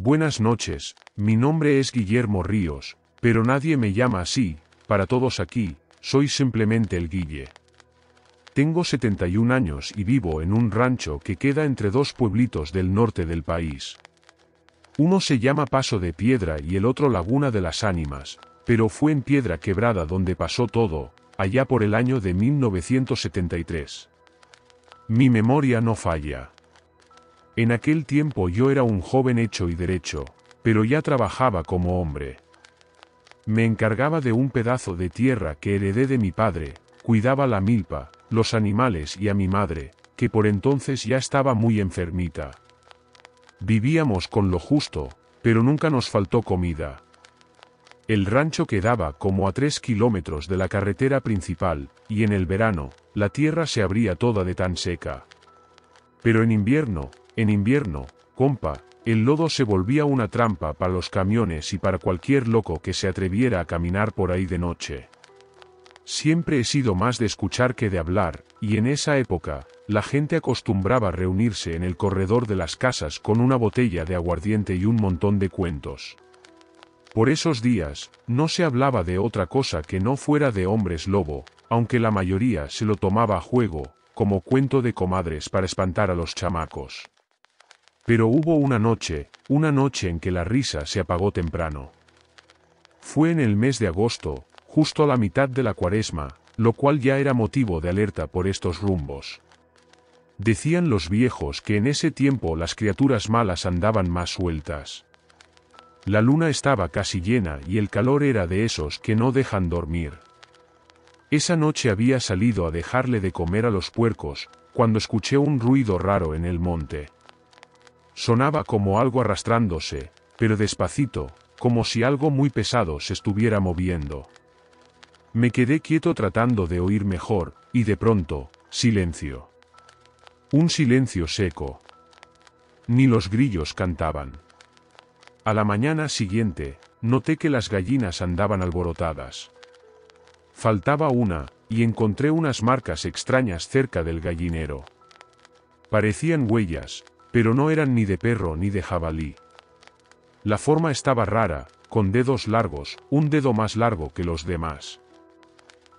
Buenas noches, mi nombre es Guillermo Ríos, pero nadie me llama así, para todos aquí, soy simplemente el Guille. Tengo 71 años y vivo en un rancho que queda entre dos pueblitos del norte del país. Uno se llama Paso de Piedra y el otro Laguna de las Ánimas, pero fue en Piedra Quebrada donde pasó todo, allá por el año de 1973. Mi memoria no falla. En aquel tiempo yo era un joven hecho y derecho, pero ya trabajaba como hombre. Me encargaba de un pedazo de tierra que heredé de mi padre, cuidaba la milpa, los animales y a mi madre, que por entonces ya estaba muy enfermita. Vivíamos con lo justo, pero nunca nos faltó comida. El rancho quedaba como a 3 kilómetros de la carretera principal, y en el verano, la tierra se abría toda de tan seca. Pero en invierno, compa, el lodo se volvía una trampa para los camiones y para cualquier loco que se atreviera a caminar por ahí de noche. Siempre he sido más de escuchar que de hablar, y en esa época, la gente acostumbraba a reunirse en el corredor de las casas con una botella de aguardiente y un montón de cuentos. Por esos días, no se hablaba de otra cosa que no fuera de hombres lobo, aunque la mayoría se lo tomaba a juego, como cuento de comadres para espantar a los chamacos. Pero hubo una noche en que la risa se apagó temprano. Fue en el mes de agosto, justo a la mitad de la cuaresma, lo cual ya era motivo de alerta por estos rumbos. Decían los viejos que en ese tiempo las criaturas malas andaban más sueltas. La luna estaba casi llena y el calor era de esos que no dejan dormir. Esa noche había salido a dejarle de comer a los puercos, cuando escuché un ruido raro en el monte. Sonaba como algo arrastrándose, pero despacito, como si algo muy pesado se estuviera moviendo. Me quedé quieto tratando de oír mejor, y de pronto, silencio. Un silencio seco. Ni los grillos cantaban. A la mañana siguiente, noté que las gallinas andaban alborotadas. Faltaba una, y encontré unas marcas extrañas cerca del gallinero. Parecían huellas, pero no eran ni de perro ni de jabalí. La forma estaba rara, con dedos largos, un dedo más largo que los demás.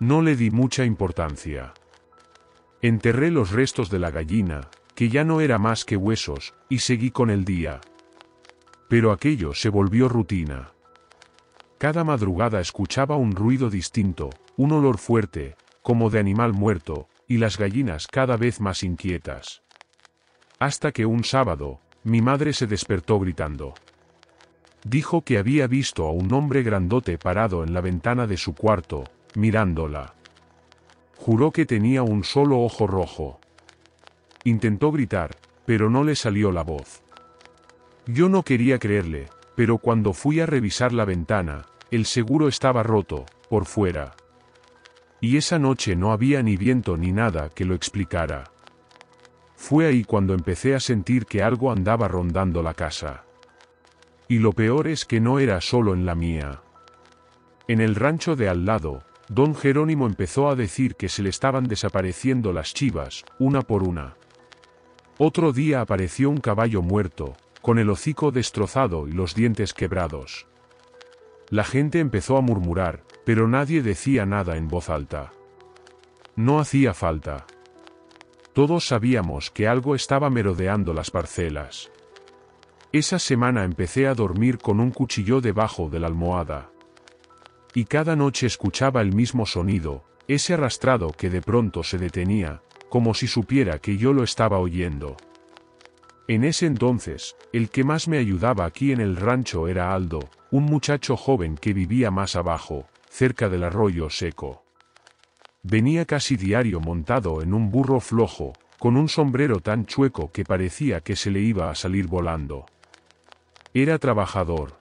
No le di mucha importancia. Enterré los restos de la gallina, que ya no era más que huesos, y seguí con el día. Pero aquello se volvió rutina. Cada madrugada escuchaba un ruido distinto, un olor fuerte, como de animal muerto, y las gallinas cada vez más inquietas. Hasta que un sábado, mi madre se despertó gritando. Dijo que había visto a un hombre grandote parado en la ventana de su cuarto, mirándola. Juró que tenía un solo ojo rojo. Intentó gritar, pero no le salió la voz. Yo no quería creerle, pero cuando fui a revisar la ventana, el seguro estaba roto, por fuera. Y esa noche no había ni viento ni nada que lo explicara. Fue ahí cuando empecé a sentir que algo andaba rondando la casa. Y lo peor es que no era solo en la mía. En el rancho de al lado, don Jerónimo empezó a decir que se le estaban desapareciendo las chivas, una por una. Otro día apareció un caballo muerto, con el hocico destrozado y los dientes quebrados. La gente empezó a murmurar, pero nadie decía nada en voz alta. No hacía falta. Todos sabíamos que algo estaba merodeando las parcelas. Esa semana empecé a dormir con un cuchillo debajo de la almohada. Y cada noche escuchaba el mismo sonido, ese arrastrado que de pronto se detenía, como si supiera que yo lo estaba oyendo. En ese entonces, el que más me ayudaba aquí en el rancho era Aldo, un muchacho joven que vivía más abajo, cerca del arroyo seco. Venía casi diario montado en un burro flojo, con un sombrero tan chueco que parecía que se le iba a salir volando. Era trabajador.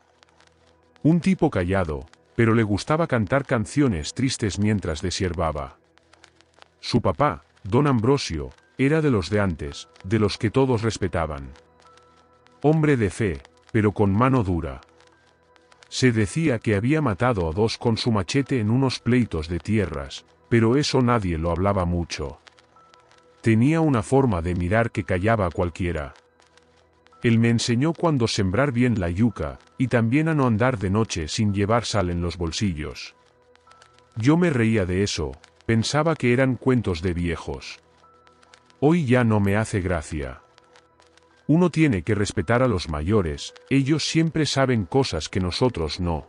Un tipo callado, pero le gustaba cantar canciones tristes mientras deshiervaba. Su papá, don Ambrosio, era de los de antes, de los que todos respetaban. Hombre de fe, pero con mano dura. Se decía que había matado a 2 con su machete en unos pleitos de tierras, pero eso nadie lo hablaba mucho. Tenía una forma de mirar que callaba a cualquiera. Él me enseñó cuándo sembrar bien la yuca, y también a no andar de noche sin llevar sal en los bolsillos. Yo me reía de eso, pensaba que eran cuentos de viejos. Hoy ya no me hace gracia. Uno tiene que respetar a los mayores, ellos siempre saben cosas que nosotros no.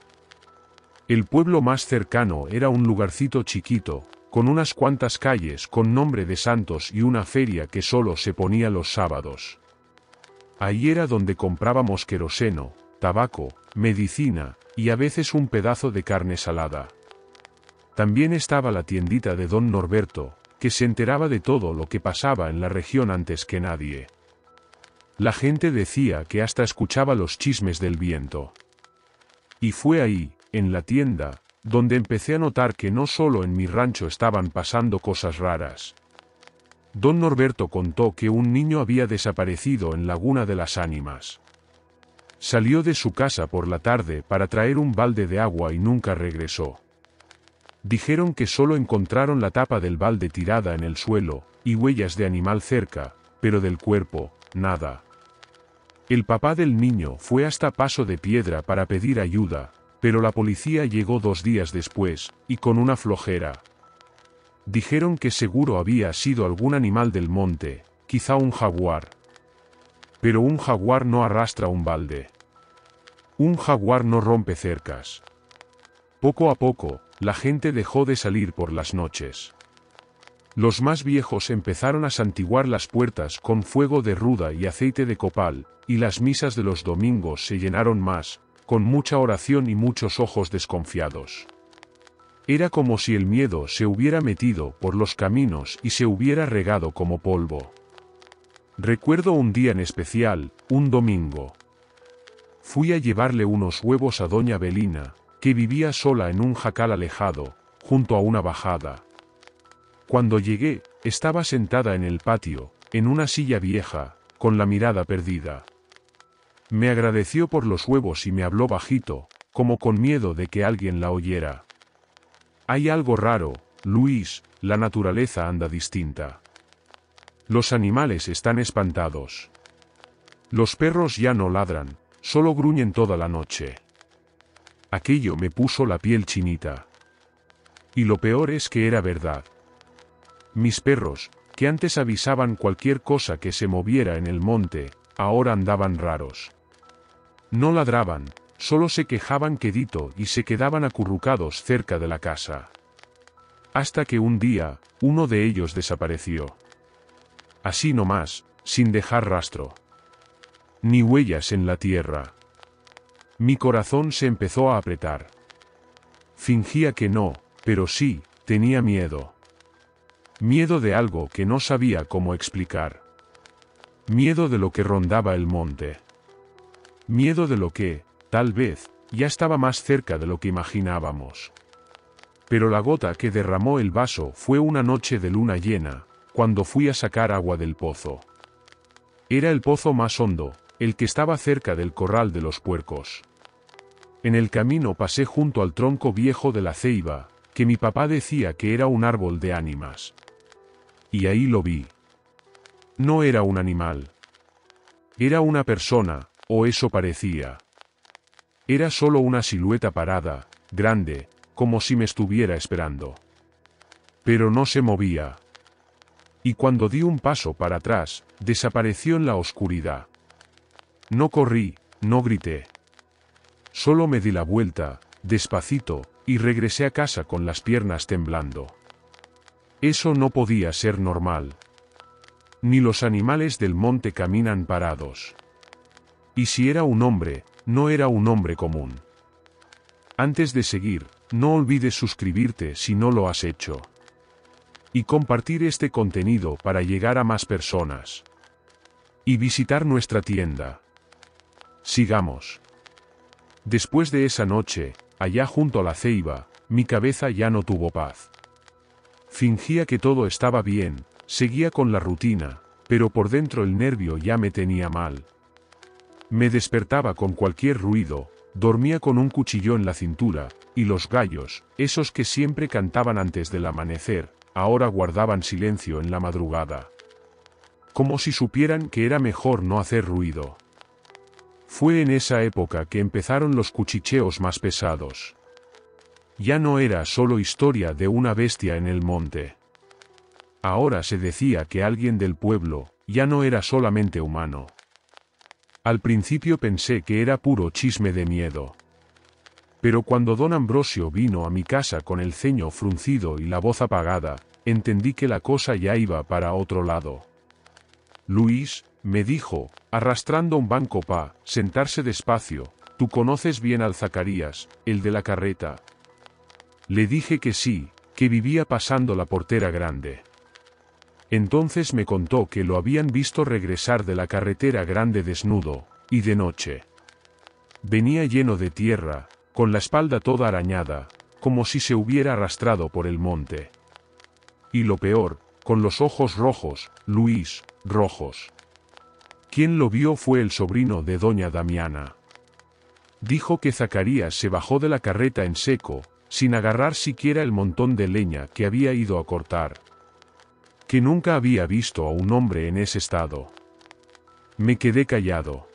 El pueblo más cercano era un lugarcito chiquito, con unas cuantas calles con nombre de santos y una feria que solo se ponía los sábados. Ahí era donde comprábamos queroseno, tabaco, medicina, y a veces un pedazo de carne salada. También estaba la tiendita de don Norberto, que se enteraba de todo lo que pasaba en la región antes que nadie. La gente decía que hasta escuchaba los chismes del viento. Y fue ahí, en la tienda, donde empecé a notar que no solo en mi rancho estaban pasando cosas raras. Don Norberto contó que un niño había desaparecido en Laguna de las Ánimas. Salió de su casa por la tarde para traer un balde de agua y nunca regresó. Dijeron que solo encontraron la tapa del balde tirada en el suelo, y huellas de animal cerca, pero del cuerpo, nada. El papá del niño fue hasta Paso de Piedra para pedir ayuda, pero la policía llegó 2 días después, y con una flojera. Dijeron que seguro había sido algún animal del monte, quizá un jaguar. Pero un jaguar no arrastra un balde. Un jaguar no rompe cercas. Poco a poco, la gente dejó de salir por las noches. Los más viejos empezaron a santiguar las puertas con fuego de ruda y aceite de copal, y las misas de los domingos se llenaron más, con mucha oración y muchos ojos desconfiados. Era como si el miedo se hubiera metido por los caminos y se hubiera regado como polvo. Recuerdo un día en especial, un domingo. Fui a llevarle unos huevos a doña Belina, que vivía sola en un jacal alejado, junto a una bajada. Cuando llegué, estaba sentada en el patio, en una silla vieja, con la mirada perdida. Me agradeció por los huevos y me habló bajito, como con miedo de que alguien la oyera. Hay algo raro, Luis, la naturaleza anda distinta. Los animales están espantados. Los perros ya no ladran, solo gruñen toda la noche. Aquello me puso la piel chinita. Y lo peor es que era verdad. Mis perros, que antes avisaban cualquier cosa que se moviera en el monte, ahora andaban raros. No ladraban, solo se quejaban quedito y se quedaban acurrucados cerca de la casa. Hasta que un día, uno de ellos desapareció. Así nomás, sin dejar rastro. Ni huellas en la tierra. Mi corazón se empezó a apretar. Fingía que no, pero sí, tenía miedo. Miedo de algo que no sabía cómo explicar. Miedo de lo que rondaba el monte. Miedo de lo que, tal vez, ya estaba más cerca de lo que imaginábamos. Pero la gota que derramó el vaso fue una noche de luna llena, cuando fui a sacar agua del pozo. Era el pozo más hondo, el que estaba cerca del corral de los puercos. En el camino pasé junto al tronco viejo de la ceiba, que mi papá decía que era un árbol de ánimas. Y ahí lo vi. No era un animal. Era una persona, o eso parecía. Era solo una silueta parada, grande, como si me estuviera esperando. Pero no se movía. Y cuando di un paso para atrás, desapareció en la oscuridad. No corrí, no grité. Solo me di la vuelta, despacito, y regresé a casa con las piernas temblando. Eso no podía ser normal. Ni los animales del monte caminan parados. Y si era un hombre, no era un hombre común. Antes de seguir, no olvides suscribirte si no lo has hecho. Y compartir este contenido para llegar a más personas. Y visitar nuestra tienda. Sigamos. Después de esa noche, allá junto a la ceiba, mi cabeza ya no tuvo paz. Fingía que todo estaba bien, seguía con la rutina, pero por dentro el nervio ya me tenía mal. Me despertaba con cualquier ruido, dormía con un cuchillo en la cintura, y los gallos, esos que siempre cantaban antes del amanecer, ahora guardaban silencio en la madrugada. Como si supieran que era mejor no hacer ruido. Fue en esa época que empezaron los cuchicheos más pesados. Ya no era solo historia de una bestia en el monte. Ahora se decía que alguien del pueblo ya no era solamente humano. Al principio pensé que era puro chisme de miedo. Pero cuando don Ambrosio vino a mi casa con el ceño fruncido y la voz apagada, entendí que la cosa ya iba para otro lado. Luis, me dijo, arrastrando un banco para sentarse despacio, ¿tú conoces bien al Zacarías, el de la carreta? Le dije que sí, que vivía pasando la portera grande. Entonces me contó que lo habían visto regresar de la carretera grande desnudo, y de noche. Venía lleno de tierra, con la espalda toda arañada, como si se hubiera arrastrado por el monte. Y lo peor, con los ojos rojos, Luis, rojos. Quien lo vio fue el sobrino de doña Damiana. Dijo que Zacarías se bajó de la carreta en seco, sin agarrar siquiera el montón de leña que había ido a cortar. Que nunca había visto a un hombre en ese estado. Me quedé callado.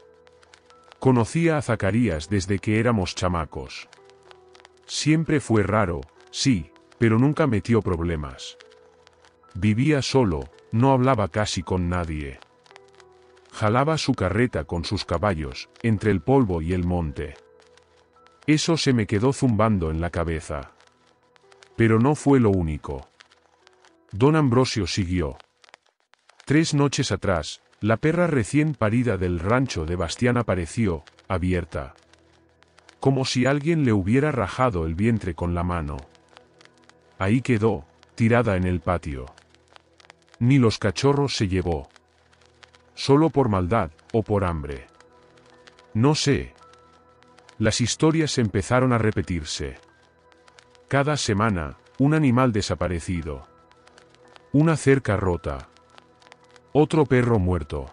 Conocía a Zacarías desde que éramos chamacos. Siempre fue raro, sí, pero nunca metió problemas. Vivía solo, no hablaba casi con nadie. Jalaba su carreta con sus caballos, entre el polvo y el monte. Eso se me quedó zumbando en la cabeza. Pero no fue lo único. Don Ambrosio siguió. 3 noches atrás, la perra recién parida del rancho de Bastián apareció, abierta. Como si alguien le hubiera rajado el vientre con la mano. Ahí quedó, tirada en el patio. Ni los cachorros se llevó. Solo por maldad, o por hambre. No sé. Las historias empezaron a repetirse. Cada semana, un animal desaparecido. Una cerca rota. Otro perro muerto.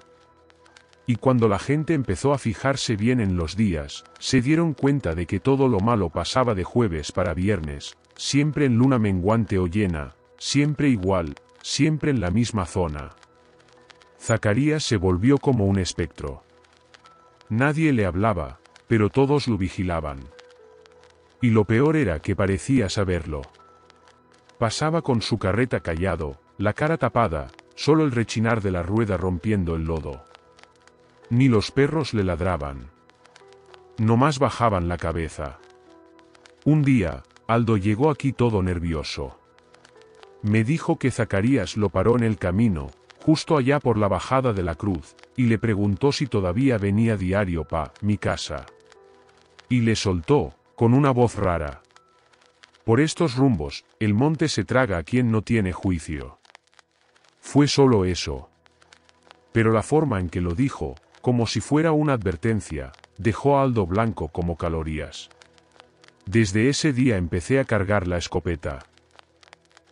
Y cuando la gente empezó a fijarse bien en los días, se dieron cuenta de que todo lo malo pasaba de jueves para viernes, siempre en luna menguante o llena, siempre igual, siempre en la misma zona. Zacarías se volvió como un espectro. Nadie le hablaba, pero todos lo vigilaban. Y lo peor era que parecía saberlo. Pasaba con su carreta callado, la cara tapada, solo el rechinar de la rueda rompiendo el lodo. Ni los perros le ladraban. Nomás bajaban la cabeza. Un día, Aldo llegó aquí todo nervioso. Me dijo que Zacarías lo paró en el camino, justo allá por la bajada de la cruz, y le preguntó si todavía venía diario pa' mi casa. Y le soltó, con una voz rara. Por estos rumbos, el monte se traga a quien no tiene juicio. Fue solo eso. Pero la forma en que lo dijo, como si fuera una advertencia, dejó a Aldo blanco como calorías. Desde ese día empecé a cargar la escopeta.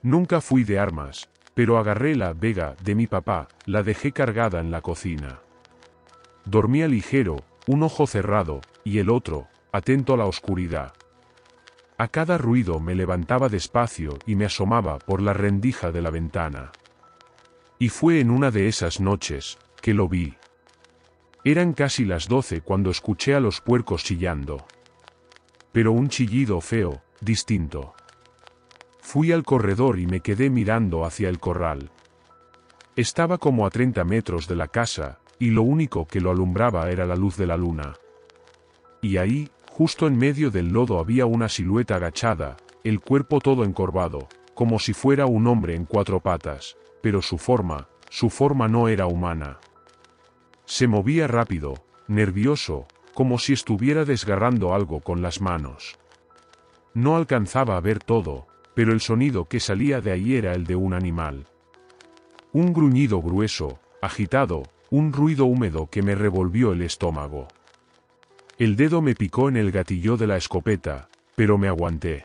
Nunca fui de armas, pero agarré la Vega de mi papá, la dejé cargada en la cocina. Dormía ligero, un ojo cerrado, y el otro, atento a la oscuridad. A cada ruido me levantaba despacio y me asomaba por la rendija de la ventana. Y fue en una de esas noches, que lo vi. Eran casi las 12 cuando escuché a los puercos chillando. Pero un chillido feo, distinto. Fui al corredor y me quedé mirando hacia el corral. Estaba como a 30 metros de la casa, y lo único que lo alumbraba era la luz de la luna. Y ahí, justo en medio del lodo había una silueta agachada, el cuerpo todo encorvado, como si fuera un hombre en 4 patas, pero su forma no era humana. Se movía rápido, nervioso, como si estuviera desgarrando algo con las manos. No alcanzaba a ver todo, pero el sonido que salía de ahí era el de un animal. Un gruñido grueso, agitado, un ruido húmedo que me revolvió el estómago. El dedo me picó en el gatillo de la escopeta, pero me aguanté.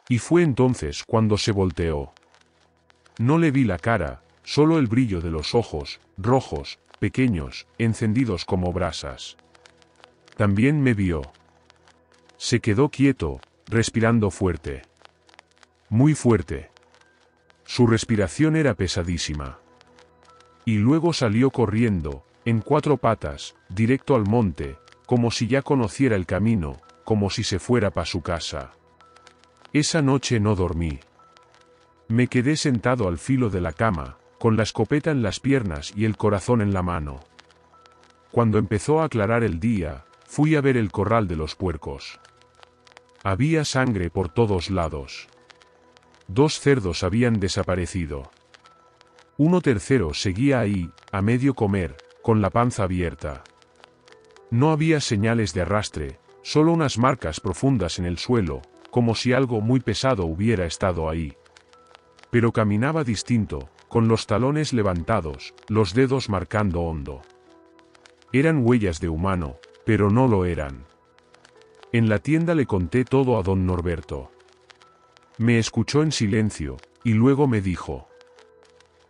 Y fue entonces cuando se volteó. No le vi la cara, solo el brillo de los ojos, rojos, pequeños, encendidos como brasas. También me vio. Se quedó quieto, respirando fuerte. Muy fuerte. Su respiración era pesadísima. Y luego salió corriendo, en 4 patas, directo al monte, como si ya conociera el camino, como si se fuera pa' su casa. Esa noche no dormí. Me quedé sentado al filo de la cama, con la escopeta en las piernas y el corazón en la mano. Cuando empezó a aclarar el día, fui a ver el corral de los puercos. Había sangre por todos lados. 2 cerdos habían desaparecido. Uno tercero seguía ahí, a medio comer, con la panza abierta. No había señales de arrastre, solo unas marcas profundas en el suelo, como si algo muy pesado hubiera estado ahí. Pero caminaba distinto, con los talones levantados, los dedos marcando hondo. Eran huellas de humano, pero no lo eran. En la tienda le conté todo a don Norberto. Me escuchó en silencio, y luego me dijo: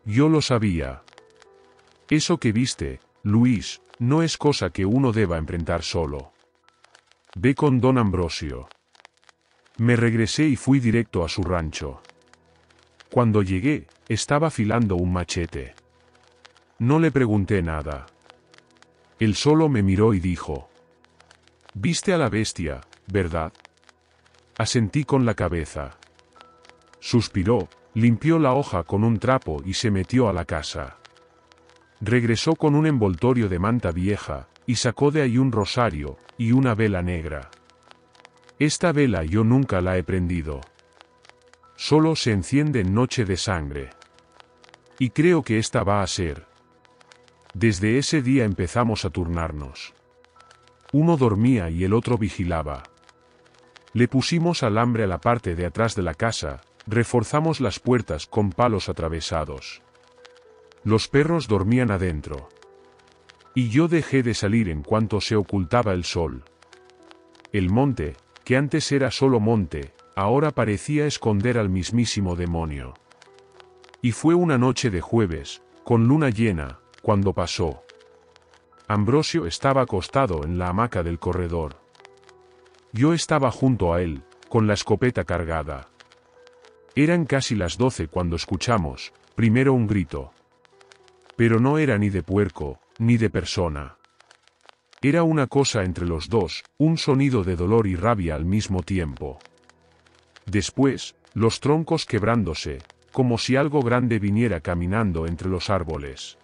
«Yo lo sabía. Eso que viste, Luis, no es cosa que uno deba enfrentar solo. Ve con don Ambrosio». Me regresé y fui directo a su rancho. Cuando llegué, estaba afilando un machete. No le pregunté nada. Él solo me miró y dijo: «Viste a la bestia, ¿verdad?». Asentí con la cabeza. Suspiró, limpió la hoja con un trapo y se metió a la casa. Regresó con un envoltorio de manta vieja, y sacó de ahí un rosario, y una vela negra. Esta vela yo nunca la he prendido. Solo se enciende en noche de sangre. Y creo que esta va a ser. Desde ese día empezamos a turnarnos. Uno dormía y el otro vigilaba. Le pusimos alambre a la parte de atrás de la casa, reforzamos las puertas con palos atravesados. Los perros dormían adentro. Y yo dejé de salir en cuanto se ocultaba el sol. El monte, que antes era solo monte, ahora parecía esconder al mismísimo demonio. Y fue una noche de jueves, con luna llena, cuando pasó. Ambrosio estaba acostado en la hamaca del corredor. Yo estaba junto a él, con la escopeta cargada. Eran casi las 12 cuando escuchamos, primero un grito. Pero no era ni de puerco, ni de persona. Era una cosa entre los dos, un sonido de dolor y rabia al mismo tiempo. Después, los troncos quebrándose, como si algo grande viniera caminando entre los árboles.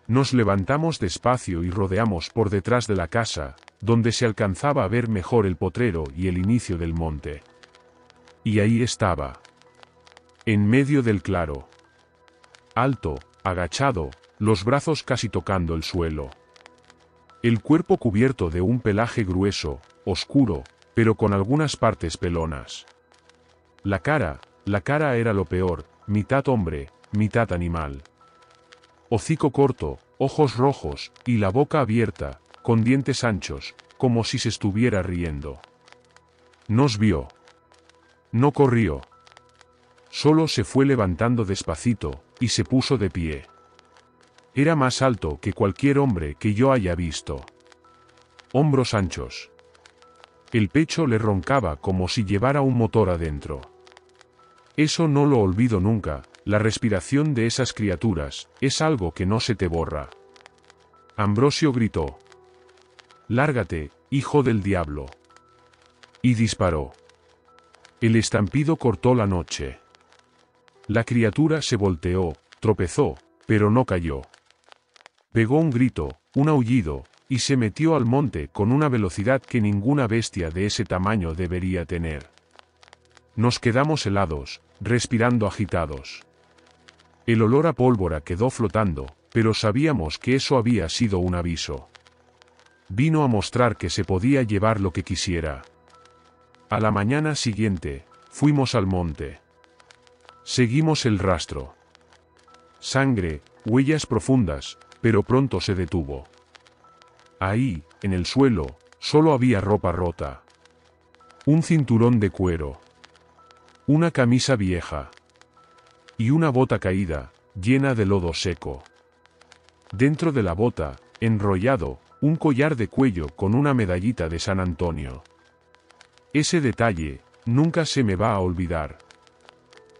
Nos levantamos despacio y rodeamos por detrás de la casa, donde se alcanzaba a ver mejor el potrero y el inicio del monte. Y ahí estaba. En medio del claro. Alto, agachado, los brazos casi tocando el suelo. El cuerpo cubierto de un pelaje grueso, oscuro, pero con algunas partes pelonas. La cara era lo peor, mitad hombre, mitad animal. Hocico corto, ojos rojos, y la boca abierta, con dientes anchos, como si se estuviera riendo. Nos vio. No corrió. Solo se fue levantando despacito, y se puso de pie. Era más alto que cualquier hombre que yo haya visto. Hombros anchos. El pecho le roncaba como si llevara un motor adentro. Eso no lo olvido nunca, la respiración de esas criaturas, es algo que no se te borra. Ambrosio gritó: «Lárgate, hijo del diablo». Y disparó. El estampido cortó la noche. La criatura se volteó, tropezó, pero no cayó. Pegó un grito, un aullido, y se metió al monte con una velocidad que ninguna bestia de ese tamaño debería tener. Nos quedamos helados, respirando agitados. El olor a pólvora quedó flotando, pero sabíamos que eso había sido un aviso. Vino a mostrar que se podía llevar lo que quisiera. A la mañana siguiente, fuimos al monte. Seguimos el rastro. Sangre, huellas profundas, pero pronto se detuvo. Ahí, en el suelo, solo había ropa rota. Un cinturón de cuero. Una camisa vieja. Y una bota caída, llena de lodo seco. Dentro de la bota, enrollado, un collar de cuello con una medallita de San Antonio. Ese detalle, nunca se me va a olvidar.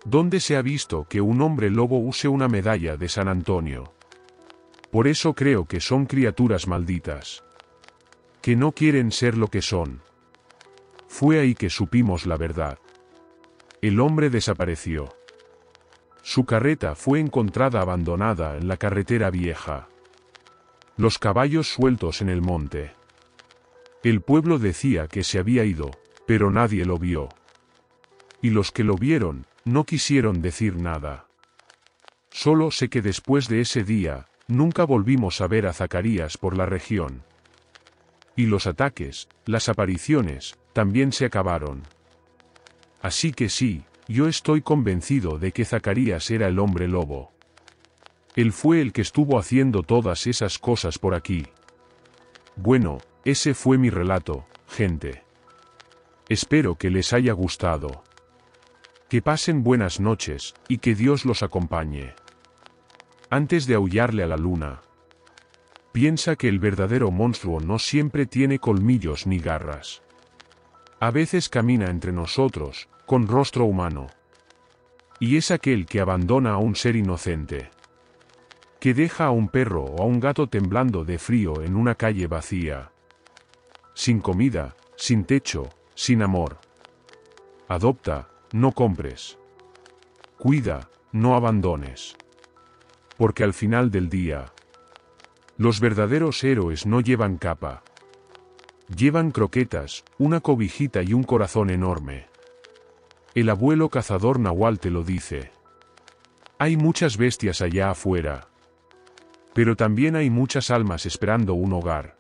¿Dónde se ha visto que un hombre lobo use una medalla de San Antonio? Por eso creo que son criaturas malditas. Que no quieren ser lo que son. Fue ahí que supimos la verdad. El hombre desapareció. Su carreta fue encontrada abandonada en la carretera vieja. Los caballos sueltos en el monte. El pueblo decía que se había ido, pero nadie lo vio. Y los que lo vieron, no quisieron decir nada. Solo sé que después de ese día, nunca volvimos a ver a Zacarías por la región. Y los ataques, las apariciones, también se acabaron. Así que sí, yo estoy convencido de que Zacarías era el hombre lobo. Él fue el que estuvo haciendo todas esas cosas por aquí. Bueno, ese fue mi relato, gente. Espero que les haya gustado. Que pasen buenas noches, y que Dios los acompañe. Antes de aullarle a la luna, piensa que el verdadero monstruo no siempre tiene colmillos ni garras. A veces camina entre nosotros, con rostro humano. Y es aquel que abandona a un ser inocente. Que deja a un perro o a un gato temblando de frío en una calle vacía. Sin comida, sin techo, sin amor. Adopta, no compres. Cuida, no abandones. Porque al final del día, los verdaderos héroes no llevan capa. Llevan croquetas, una cobijita y un corazón enorme. El abuelo cazador Nahual te lo dice. Hay muchas bestias allá afuera. Pero también hay muchas almas esperando un hogar.